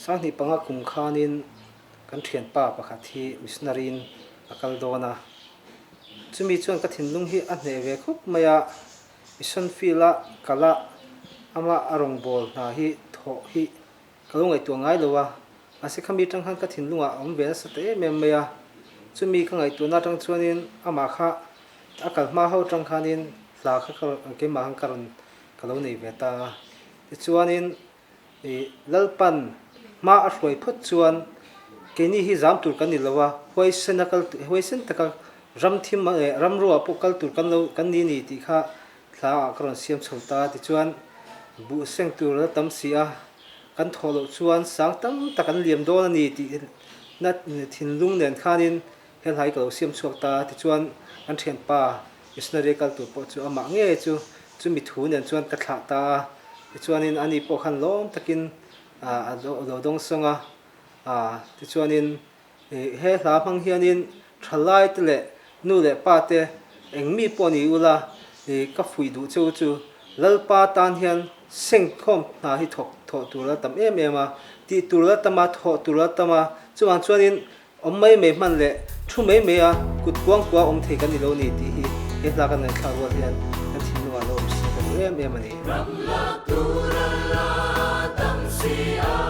sangni panga kum khanin kan thian pa pakhat hi missionarin akal dona chumi chuan ka thinlung hi a hne ve khup maya mission fila kala ama arong bol na hi tho hi kalungai tu ngai lowa ase khami tang han ka thinlunga om ve sa te mem maya chumi ka ngai tu na tang chuanin ama kha akal ma ho tang khanin la kha ke ma hang karon kalo nei ve ta chuanin lalpan ma a hloi phut chuan ke ni hi zam tur kan ni lowa hoisen taka ram thim ram ro apokal tur kan lo kan ni ni ti kha thla karon siam chhota ti chuan bu seng tur la tam sia kan tholo chuan sang tam takan liam do ni ti na thinlung nen khanin hel hai kalo siam chhota ti chuan an thian pa missionary kal tur po chu ama nge chu mi thu nen chuan ka thla ta ti chuanin ani po khan lom takin lo dong songa ti chuanin he hla phang hianin thalai te le nu le pa te engmi po ni ula ka fui du chu chu lalpa tan hian seng khom na hi tho tur la tam em em a ti tur la tama tho tur la tama chuan chuanin ommai me man le thu me me a kut kuang kwa om thei kan ni lo ni ti hi he hla kan thla ro hian kan thin lo lo em em ani ram la tu ra la tam si a